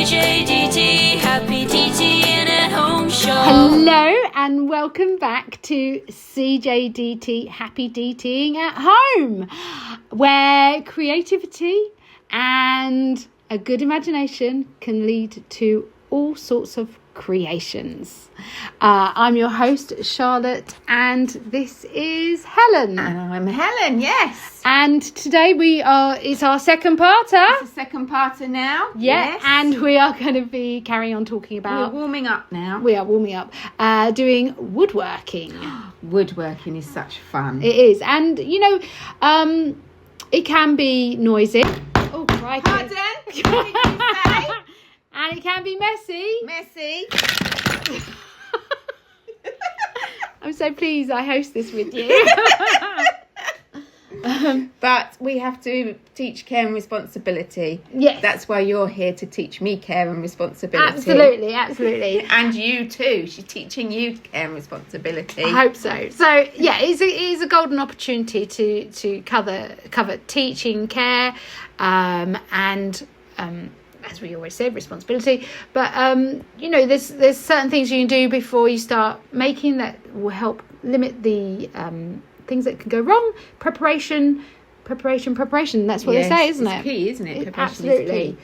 CJDT, happy DTing at home show. Hello and welcome back to CJDT, happy DTing at home, where creativity and a good imagination can lead to all sorts of creations. I'm your host, Charlotte, and this is Helen. And I'm Helen, yes. And today it's our second parter. It's the second parter now. Yes. And we are going to be carrying on talking about... We're warming up now. We are warming up, doing woodworking. Woodworking is such fun. It is. And, you know, it can be noisy. Oh, crikey. Pardon? What did you say? And it can be messy. Messy. I'm so pleased I host this with you. But we have to teach care and responsibility. Yes. That's why you're here, to teach me care and responsibility. Absolutely. And you too. She's teaching you care and responsibility. I hope so. So, yeah, it is a golden opportunity to cover teaching, care, and... as we always say, responsibility. But, you know, there's certain things you can do before you start making that will help limit the things that can go wrong. Preparation. That's what they say, isn't it? It's key, isn't it? Preparation Absolutely. is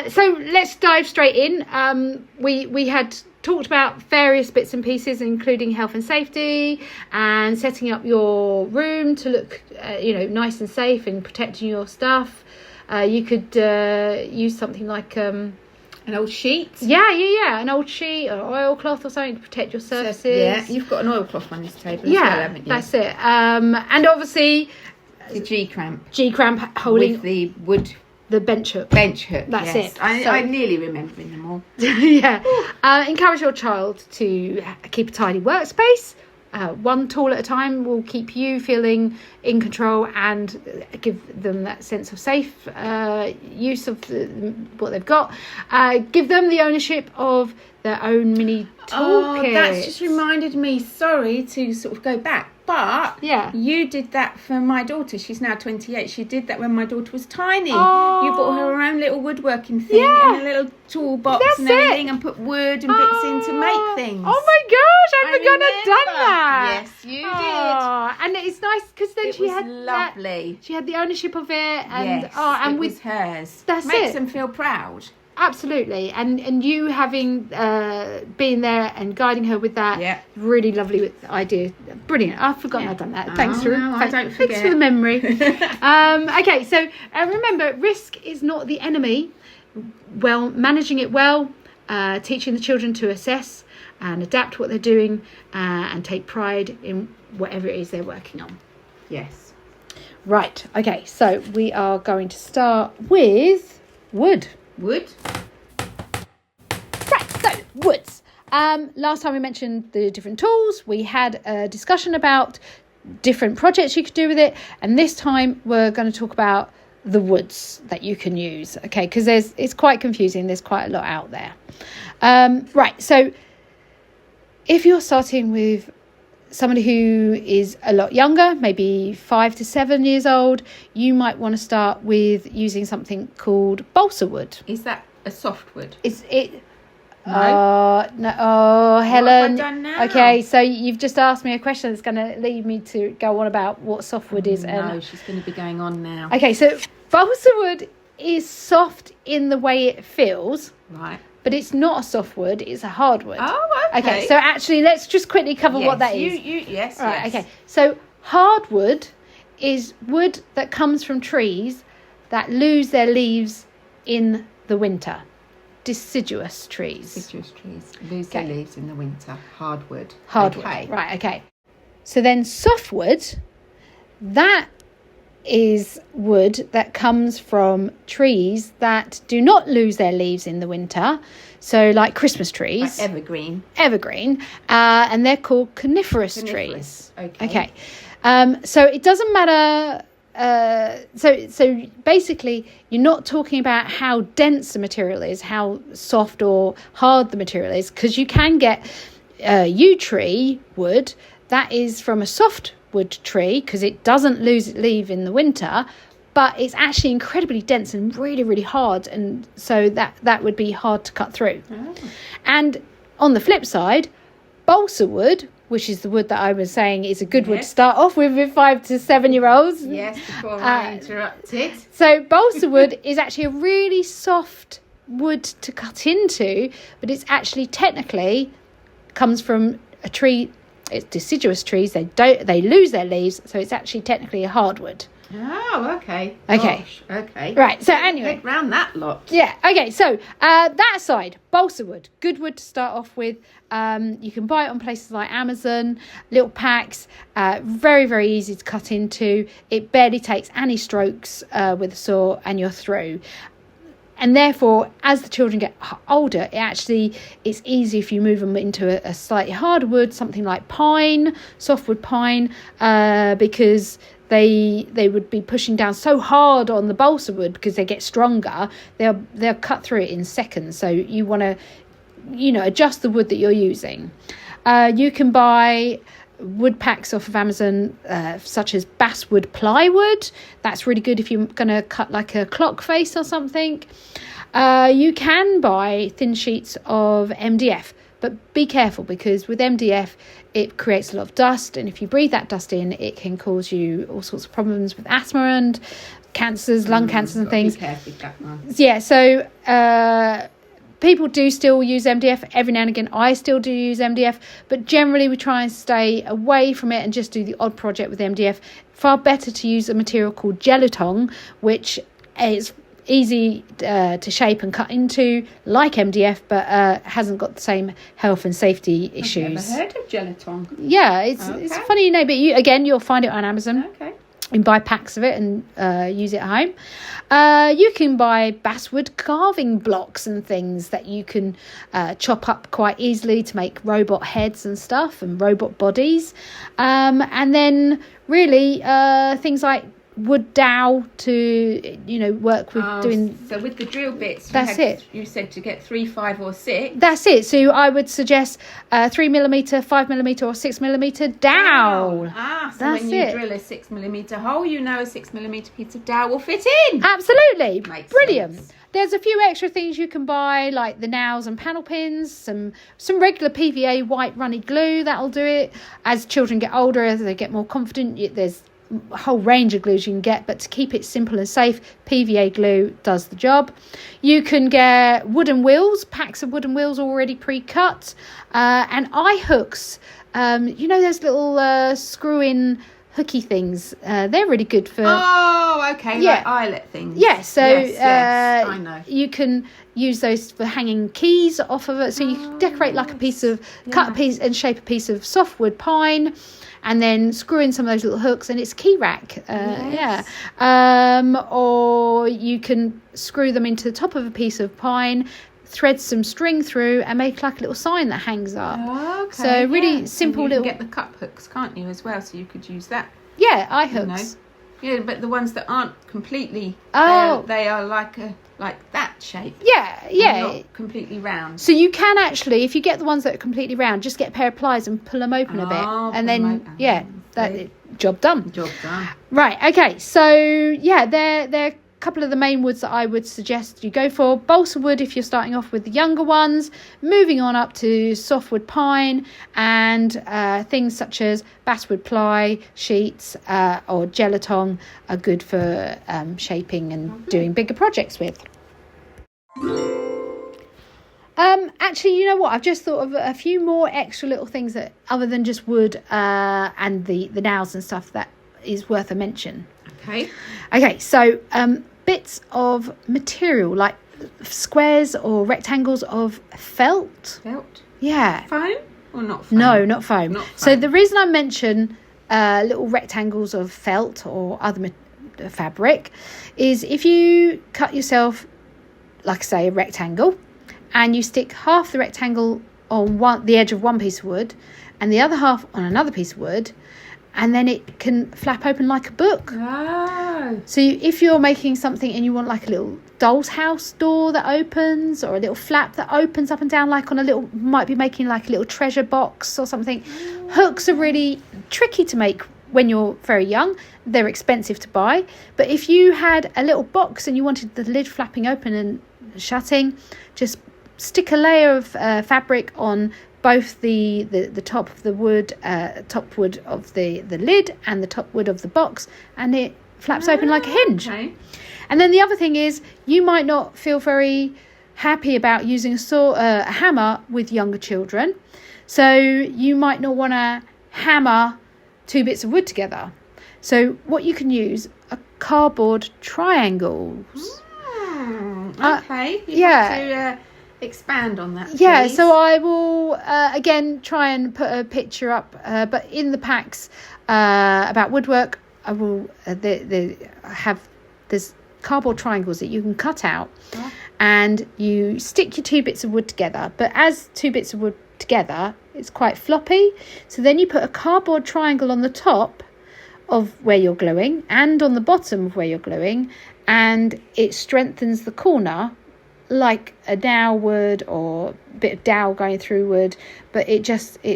key. So let's dive straight in. We had talked about various bits and pieces, including health and safety and setting up your room to look, nice and safe and protecting your stuff. You could use something like an old sheet. Yeah, an old sheet or oilcloth or something to protect your surfaces. Yeah, you've got an oilcloth on this table as well, haven't you? That's it. And obviously the G-clamp holding with the wood. The bench hook. That's yes. it. I'm nearly remembering them all. Yeah. Encourage your child to keep a tidy workspace. One tool at a time will keep you feeling in control and give them that sense of safe use of what they've got. Give them the ownership of their own mini toolkit. Oh, that's just reminded me, sorry to sort of go back, but yeah, you did that for my daughter. She's now 28. She did that when my daughter was tiny. Oh. You bought her own little woodworking thing and a little toolbox and everything and put wood and bits in to make things. Oh my gosh, I forgot I'd done that. Yes, you did. And it's nice because then she had lovely. She had the ownership of it, and yes, and it was hers. That's Makes it. them feel proud. Absolutely, and you having been there and guiding her with that, really lovely idea, brilliant. I've forgotten I've done that. Thanks for I don't forget. Thanks for the memory. Okay, so remember, risk is not the enemy. Well, managing it well, teaching the children to assess and adapt what they're doing, and take pride in whatever it is they're working on. Yes. Right. Okay. So we are going to start with wood. Wood. Right, so woods. Last time we mentioned the different tools. We had a discussion about different projects you could do with it, and this time we're going to talk about the woods that you can use. Okay, because it's quite confusing. There's quite a lot out there. Right, so if you're starting with somebody who is a lot younger, maybe 5 to 7 years old, you might want to start with using something called balsa wood. Is that a softwood? No. No. Oh, Helen. What have I done now? Okay, so you've just asked me a question that's going to lead me to go on about what softwood is. No, she's going to be going on now. Okay, so balsa wood is soft in the way it feels. Right. But it's not a softwood, it's a hardwood. Oh, okay. Okay, so actually, let's just quickly cover what that is. Yes, Right, yes. okay. So hardwood is wood that comes from trees that lose their leaves in the winter. Deciduous trees. Deciduous trees lose their leaves in the winter. Hardwood. Okay. Right, okay. So then softwood, that is wood that comes from trees that do not lose their leaves in the winter. So like Christmas trees. Like evergreen. And they're called coniferous trees. Okay. So it doesn't matter. So basically, you're not talking about how dense the material is, how soft or hard the material is, because you can get yew tree wood that is from a soft wood tree because it doesn't lose its leaf in the winter, but it's actually incredibly dense and really, really hard, and so that would be hard to cut through. And on the flip side, balsa wood, which is the wood that I was saying is a good wood to start off with 5 to 7 year olds. Yes, before I interrupted. So balsa wood is actually a really soft wood to cut into, but it's actually technically comes from a tree. It's deciduous trees. They lose their leaves, so it's actually technically a hardwood. Oh, okay. Okay. Gosh, okay. Right. So anyway, get round that lot. yeah. Okay. So that side, balsa wood, good wood to start off with. You can buy it on places like Amazon, little packs. Very, very easy to cut into. It barely takes any strokes with a saw, and you're through. And therefore, as the children get older, it's easy if you move them into a slightly harder wood, something like pine, softwood pine, because they would be pushing down so hard on the balsa wood because they get stronger. They'll cut through it in seconds. So you want to, adjust the wood that you're using. You can buy wood packs off of Amazon, such as basswood plywood. That's really good if you're going to cut like a clock face or something. You can buy thin sheets of MDF, but be careful because with MDF it creates a lot of dust, and if you breathe that dust in, it can cause you all sorts of problems with asthma and cancers, lung cancers and things. Be careful with that one. Yeah, so people do still use MDF. Every now and again, I still do use MDF, but generally we try and stay away from it and just do the odd project with MDF. Far better to use a material called gelatong, which is easy to shape and cut into, like MDF, but hasn't got the same health and safety issues. I've never heard of gelatong. Yeah, it's a funny name, but you'll find it on Amazon. Okay. You can buy packs of it and use it at home. You can buy basswood carving blocks and things that you can chop up quite easily to make robot heads and stuff and robot bodies. And then really things like wood dowel to work with doing. So with the drill bits, you said to get 3, 5 or 6. That's it. So I would suggest 3mm, 5mm or 6mm dowel. So when you drill a 6mm hole, a 6mm piece of dowel will fit in. Absolutely. Makes Brilliant. sense. There's a few extra things you can buy, like the nails and panel pins, some regular PVA white runny glue. That'll do it. As children get older, as they get more confident, there's a whole range of glues you can get, but to keep it simple and safe, PVA glue does the job. You can get wooden wheels, packs of wooden wheels already pre-cut, and eye hooks. Those little screw-in hooky things. They're really good for. Oh, okay. Yeah. Like eyelet things. Yeah. So yes, I know. You can use those for hanging keys off of it. So you can decorate like a piece of cut a piece and shape a piece of softwood pine. And then screw in some of those little hooks, and it's a key rack. Or you can screw them into the top of a piece of pine, thread some string through, and make like a little sign that hangs up. Oh, okay. So really simple and you little. can get the cup hooks, can't you, as well? So you could use that. Yeah, eye hooks. Yeah, but the ones that aren't completely. Oh. They are like that shape. Yeah. Not completely round. So you can actually, if you get the ones that are completely round, just get a pair of pliers and pull them open a bit, and then job done. Job done. Right. Okay. So they're a couple of the main woods that I would suggest you go for. Balsa wood if you're starting off with the younger ones, moving on up to softwood pine, and things such as basswood ply sheets or gelatong are good for shaping and doing bigger projects with. Actually, you know what? I've just thought of a few more extra little things that, other than just wood and the nails and stuff, that is worth a mention. Okay, so bits of material like squares or rectangles of felt. Felt? Yeah. Foam or not foam? No, not foam. So the reason I mention little rectangles of felt or other fabric is if you cut yourself, like I say, a rectangle, and you stick half the rectangle on the edge of one piece of wood and the other half on another piece of wood, and then it can flap open like a book. Oh. So if you're making something and you want like a little doll's house door that opens, or a little flap that opens up and down, like on might be making like a little treasure box or something. Hooks are really tricky to make when you're very young, they're expensive to buy. But if you had a little box and you wanted the lid flapping open and shutting, just stick a layer of fabric on both the top of the wood, top wood of the lid and the top wood of the box, and it flaps open like a hinge. Okay. And then the other thing is, you might not feel very happy about using a hammer with younger children. So you might not want to hammer 2 bits of wood together. So what you can use are cardboard triangles. Okay. You have to expand on that, please. Yeah, so I will again try and put a picture up, but in the packs about woodwork, I will there's cardboard triangles that you can cut out, and you stick your 2 bits of wood together. But as 2 bits of wood together, it's quite floppy, so then you put a cardboard triangle on the top of where you're gluing and on the bottom of where you're gluing, and it strengthens the corner like a dowel would, or a bit of dowel going through wood, but it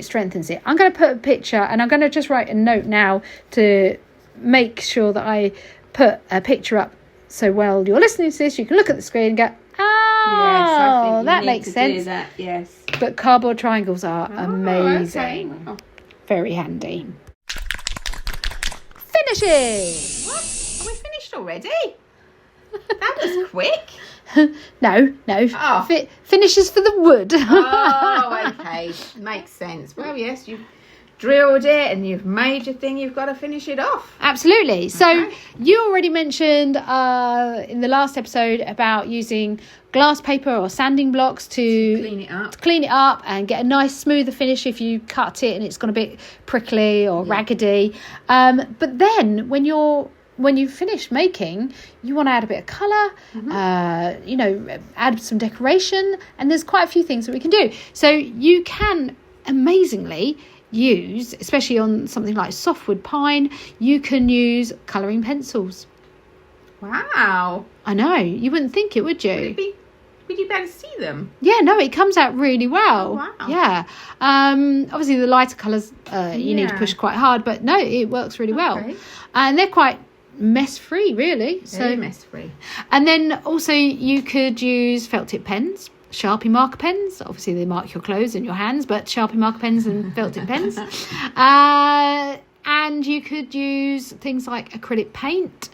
strengthens it. I'm going to put a picture, and I'm going to just write a note now to make sure that I put a picture up, so while you're listening to this you can look at the screen and go, yes, that makes sense. That, yes. But cardboard triangles are amazing. Okay. Oh. Very handy. Finishing. What? Are we finished already? That was quick. No. Oh. Finishes for the wood. Oh, okay. Makes sense. Well, yes, you've drilled it and you've made your thing. You've got to finish it off. Absolutely. So you already mentioned in the last episode about using glass paper or sanding blocks to clean it up and get a nice smoother finish if you cut it and it's gone a bit prickly or raggedy. But then when you finish making, you want to add a bit of colour, add some decoration, and there's quite a few things that we can do. So you can amazingly use, especially on something like softwood pine, you can use colouring pencils. Wow. I know, you wouldn't think it, would you? Would you be able to see them? Yeah, no, it comes out really well. Oh, wow. Yeah. Obviously the lighter colours you need to push quite hard, but no, it works really well. And they're quite mess free, really. Very mess free. And then also you could use felt tip pens, Sharpie marker pens. Obviously they mark your clothes and your hands, but Sharpie marker pens and felt tip pens. And you could use things like acrylic paint,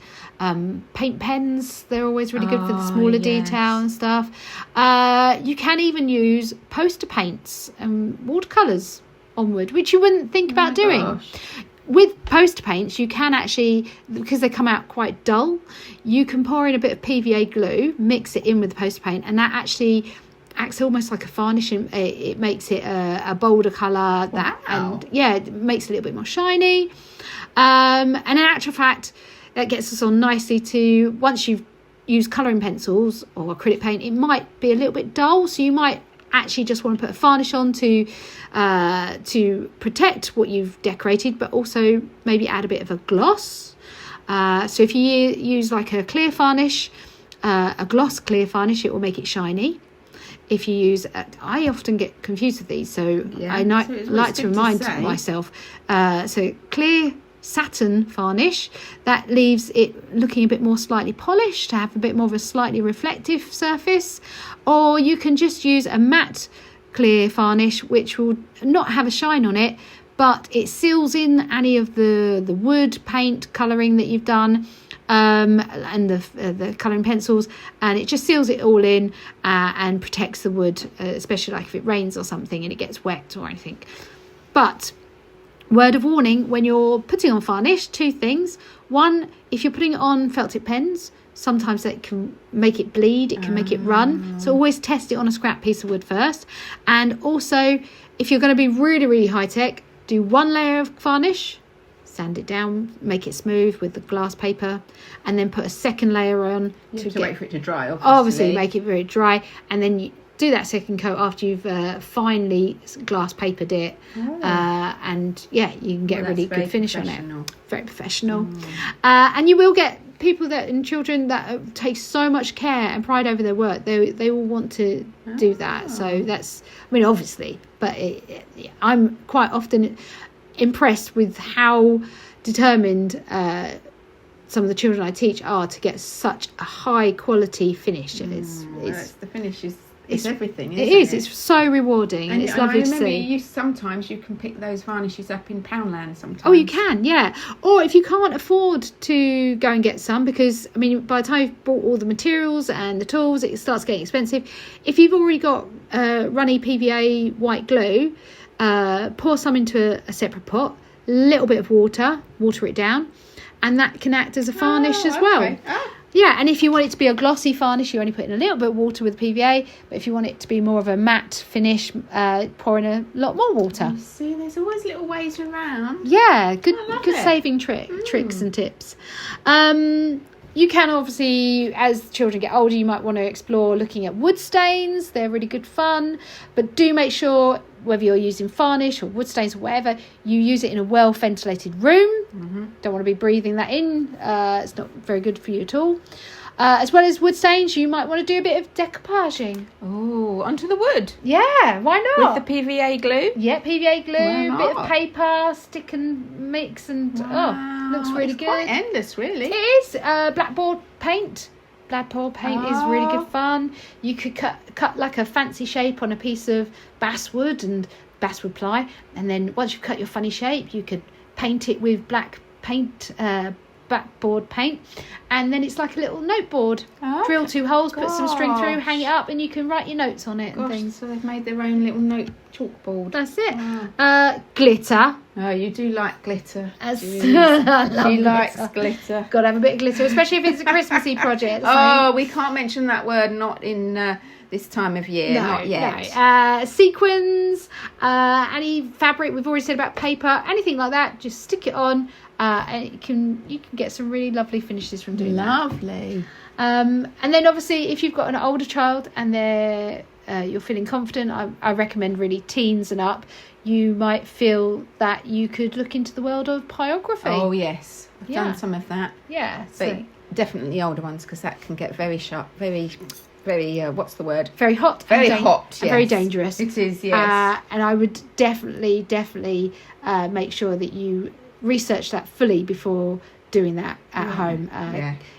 paint pens. They're always really good for the smaller detail and stuff. You can even use poster paints and watercolours on wood, which you wouldn't think about doing. Gosh. With poster paints, you can actually, because they come out quite dull, you can pour in a bit of PVA glue, mix it in with the poster paint, and that actually acts almost like a varnish. It makes it a bolder colour, and it makes it a little bit more shiny. And in actual fact, that gets us on nicely to, once you've used colouring pencils or acrylic paint, it might be a little bit dull, so you might actually just want to put a varnish on to protect what you've decorated, but also maybe add a bit of a gloss. So if you use like a clear varnish, a gloss clear varnish, it will make it shiny. If you use, I often get confused with these, so I like to remind myself. So clear satin varnish, that leaves it looking a bit more slightly polished, to have a bit more of a slightly reflective surface. Or you can just use a matte clear varnish, which will not have a shine on it, but it seals in any of the wood paint colouring that you've done, and the colouring pencils, and it just seals it all in and protects the wood, especially like if it rains or something and it gets wet or anything. But word of warning, when you're putting on varnish, 2 things. One, if you're putting it on felt tip pens, sometimes that can make it bleed, it can make it run. So always test it on a scrap piece of wood first. And also, if you're going to be really, really high tech, do 1 layer of varnish, sand it down, make it smooth with the glass paper, and then put a 2nd layer on. You have to wait for it to dry, obviously make it very dry, and then you do that 2nd coat after you've finely glass papered it. And you can get a really good finish on it. Very professional. And you will get people and children that take so much care and pride over their work. They will want to do that. So that's, obviously, but I'm quite often, impressed with how determined some of the children I teach are to get such a high quality finish. It's the finish is everything, isn't it is. It's so rewarding, and it's lovely to see. Sometimes you can pick those varnishes up in Poundland sometimes. Oh, you can, yeah. Or if you can't afford to go and get some, because, I mean, by the time you've bought all the materials and the tools, it starts getting expensive. If you've already got runny PVA white glue, pour some into a separate pot, a little bit of water it down, and that can act as a varnish as well. Yeah, and if you want it to be a glossy varnish, you only put in a little bit of water with PVA. But if you want it to be more of a matte finish, pour in a lot more water. You see, there's always little ways around. Yeah, good saving tricks and tips. You can obviously, as children get older, you might want to explore looking at wood stains. They're really good fun. But do make sure, whether you're using varnish or wood stains or whatever, you use it in a well-ventilated room. Don't want to be breathing that in. It's not very good for you at all. As well as wood stains, you might want to do a bit of decoupaging. Oh, onto the wood. Yeah, why not? With the PVA glue? Yeah, PVA glue, bit of paper, stick and mix, and looks really good. Quite endless, really. It is. Blackboard paint. Blackboard paint is really good fun. You could cut like a fancy shape on a piece of basswood and basswood ply, and then once you've cut your funny shape, you could paint it with black paint, backboard paint, and then it's like a little noteboard. Drill 2 holes, put some string through, hang it up, and you can write your notes on it and things. So they've made their own little note chalkboard. That's it. Glitter. Oh, you do like glitter. She likes glitter. Got to have a bit of glitter, especially if it's a Christmassy project. We can't mention that word, not in this time of year, not yet. No. Sequins, any fabric, we've already said about paper, anything like that, just stick it on, and you can get some really lovely finishes from doing that. Lovely. And then obviously if you've got an older child and you're feeling confident, I recommend really teens and up. You might feel that you could look into the world of pyrography. Oh yes, I've done some of that. Yeah, but definitely older ones, because that can get very sharp, very what's the word? Very hot. Very hot, yes. And very dangerous. It is, yes. And I would definitely make sure that you research that fully before doing that at home.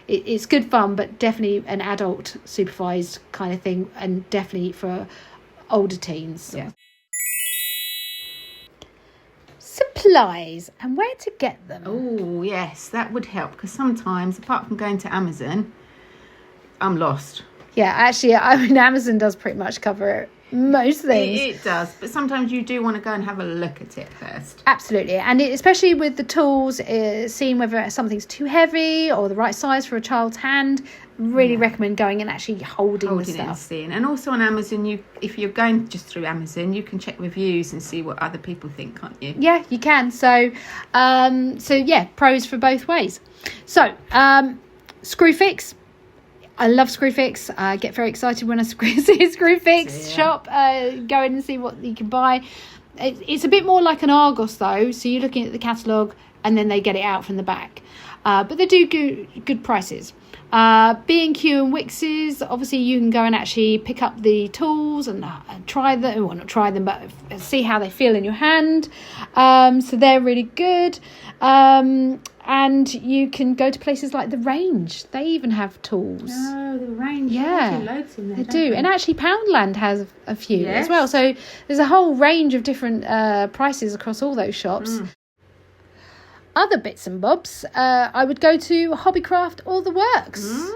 It's good fun, but definitely an adult supervised kind of thing, and definitely for older teens. Yeah. Supplies and where to get them. Oh yes, that would help, because sometimes, apart from going to Amazon, I'm lost. Yeah, actually, I mean, Amazon does pretty much cover most things. It does, but sometimes you do want to go and have a look at it first. Absolutely, and especially with the tools, seeing whether something's too heavy or the right size for a child's hand. Really recommend going and actually holding the stuff. And seeing. And also on Amazon, if you're going just through Amazon, you can check reviews and see what other people think, can't you? Yeah, you can. So pros for both ways. So, Screwfix. I love Screwfix. I get very excited when I see a Screwfix shop. Go in and see what you can buy. It's a bit more like an Argos though. So you're looking at the catalogue and then they get it out from the back. But they do good prices. B&Q and Wix's, obviously you can go and actually pick up the tools and try them, well not try them, but see how they feel in your hand. So they're really good. And you can go to places like the Range. They even have tools. Oh, the Range. Yeah, loads in there, they do. And actually Poundland has a few as well. So there's a whole range of different prices across all those shops. Other bits and bobs, I would go to Hobbycraft or The Works.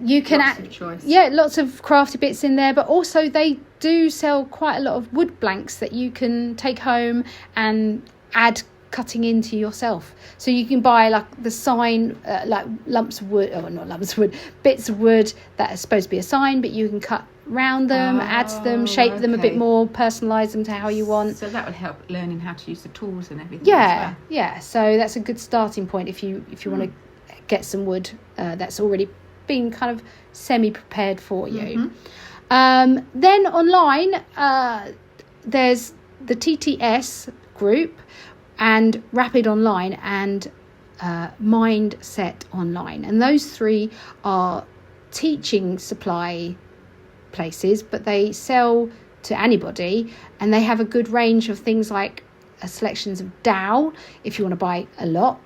You can lots of choice. Lots of crafty bits in there, but also they do sell quite a lot of wood blanks that you can take home and add cutting into yourself. So you can buy like the sign, like lumps of wood, or not lumps of wood, bits of wood that are supposed to be a sign, but you can cut round them, add to them, shape them a bit more, personalise them to how you want. So that would help learning how to use the tools and everything. Yeah. So that's a good starting point if you want to get some wood that's already been kind of semi-prepared for you. Then online, there's the TTS group and Rapid Online and Mindset Online, and those three are teaching supply places, but they sell to anybody, and they have a good range of things like selections of dowel if you want to buy a lot.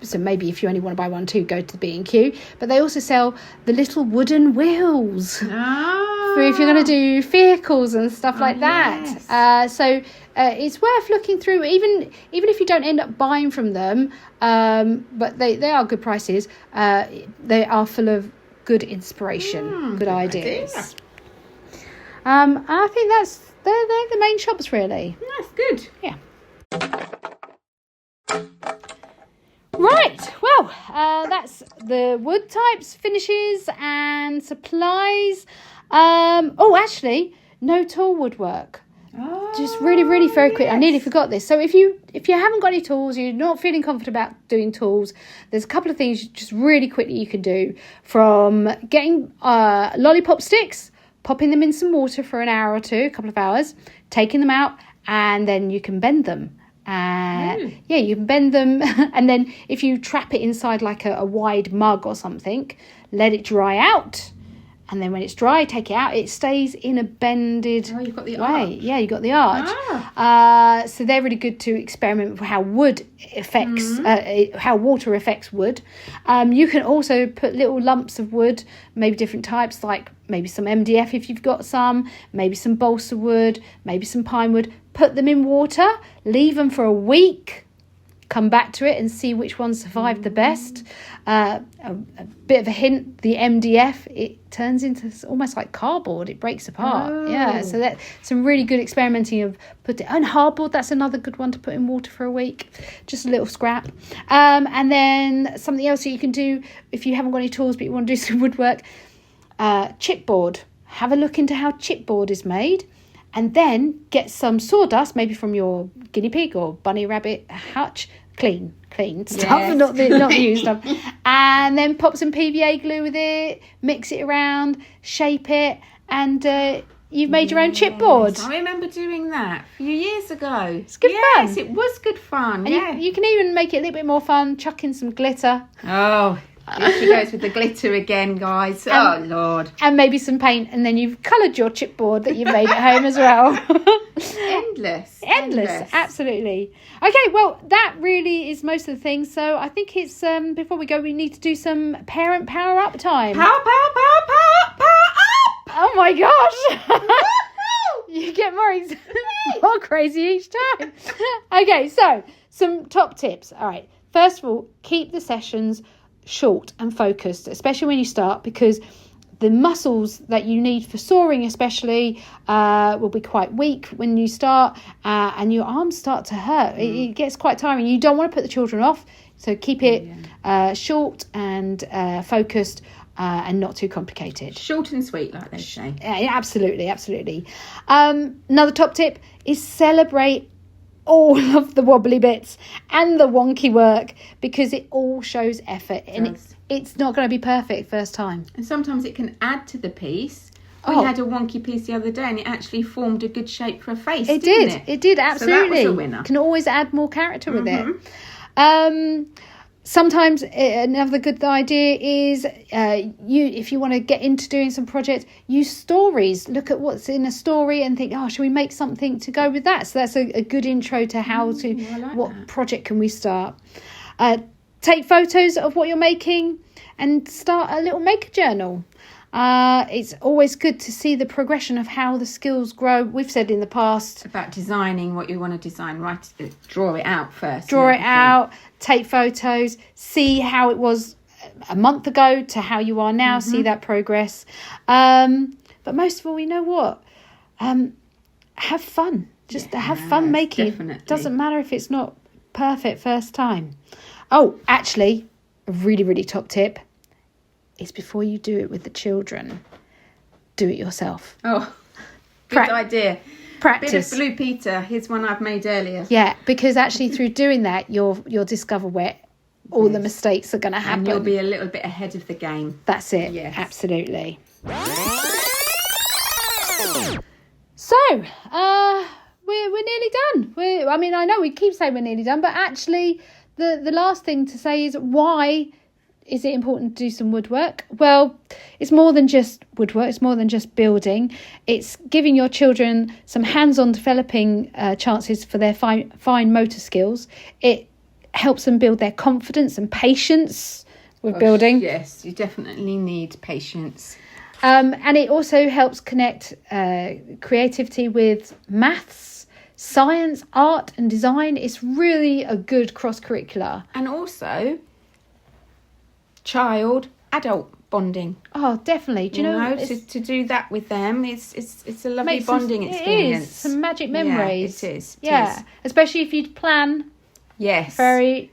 So maybe if you only want to buy 1 or 2, go to the B&Q. But they also sell the little wooden wheels for if you're going to do vehicles and stuff like that. Yes. So it's worth looking through, even if you don't end up buying from them. But they are good prices. They are full of good inspiration, good ideas. I think they're the main shops, really. That's good. Yeah. Right, well, that's the wood types, finishes and supplies. Actually, no tool woodwork. Just really, really very quick. I nearly forgot this. So if you haven't got any tools, you're not feeling confident about doing tools, there's a couple of things just really quickly you can do. From getting lollipop sticks, popping them in some water for an hour or two, a couple of hours, taking them out, and then you can bend them. You can bend them, and then if you trap it inside like a wide mug or something, let it dry out, and then when it's dry, take it out. It stays in a bended you've got the way. arch. Yeah, you got the arch. So they're really good to experiment with how wood affects, how water affects wood. You can also put little lumps of wood, maybe different types, like maybe some MDF if you've got some, maybe some balsa wood, maybe some pine wood. Put them in water, leave them for a week, come back to it and see which one survived the best. A bit of a hint, the MDF, it turns into almost like cardboard. It breaks apart. Yeah, so that's some really good experimenting of and hardboard, that's another good one to put in water for a week. Just a little scrap. And then something else that you can do if you haven't got any tools but you want to do some woodwork, chipboard. Have a look into how chipboard is made. And then get some sawdust, maybe from your guinea pig or bunny rabbit hutch, clean stuff, not the used stuff. And then pop some PVA glue with it, mix it around, shape it, and you've made your own chipboard. I remember doing that a few years ago. It's good fun. Yes, it was good fun. And you can even make it a little bit more fun, chuck in some glitter. Oh, here she goes with the glitter again, guys. Oh, Lord. And maybe some paint, and then you've coloured your chipboard that you've made at home as well. Endless. Absolutely. Okay, well, that really is most of the things. So I think it's, before we go, we need to do some parent power up time. Power up! Oh my gosh! You get more crazy each time. Okay, so some top tips. All right. First of all, keep the sessions short and focused, especially when you start, because the muscles that you need for sawing especially will be quite weak when you start, and your arms start to hurt. It gets quite tiring. You don't want to put the children off, so keep it short and focused, and not too complicated. Short and sweet, like they say. Absolutely. Another top tip is celebrate all of the wobbly bits and the wonky work, because it all shows effort, and it's not going to be perfect first time. And sometimes it can add to the piece. We had a wonky piece the other day, and it actually formed a good shape for a face. It did, absolutely. So that was a winner. Can always add more character with it. Sometimes another good idea is if you want to get into doing some projects, use stories. Look at what's in a story and think, should we make something to go with that? So that's a good intro to how what project can we start. Take photos of what you're making and start a little maker journal. It's always good to see the progression of how the skills grow. We've said in the past about designing what you want to design, draw it out first. Take photos, see how it was a month ago to how you are now, see that progress. But most of all, you know what? Have fun. Just have fun making. Definitely. It doesn't matter if it's not perfect first time. Oh, actually, a really, really top tip is before you do it with the children, do it yourself. Oh, good idea. Practice. Bit of Blue Peter. Here's one I've made earlier. Yeah, because actually through doing that, you'll discover where all the mistakes are going to happen. And you'll be a little bit ahead of the game. That's it. Yes. Absolutely. So, we're nearly done. I know we keep saying we're nearly done, but actually the last thing to say is why is it important to do some woodwork? Well, it's more than just woodwork. It's more than just building. It's giving your children some hands-on developing chances for their fine motor skills. It helps them build their confidence and patience with building. Yes, you definitely need patience. And it also helps connect creativity with maths, science, art and design. It's really a good cross-curricular. And also child-adult bonding. Oh, definitely. Do you know to do that with them, it's a lovely bonding experience. It is some magic memories. Yeah, it is. Especially if you plan. Yes. Very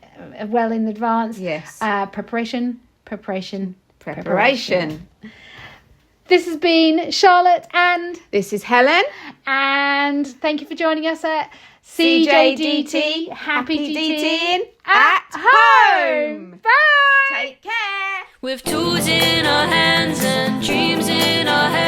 well in advance. Yes. Preparation. This has been Charlotte and this is Helen. And thank you for joining us at CJDT. Happy DTing at home. Bye. Take care. With tools in our hands and dreams in our heads.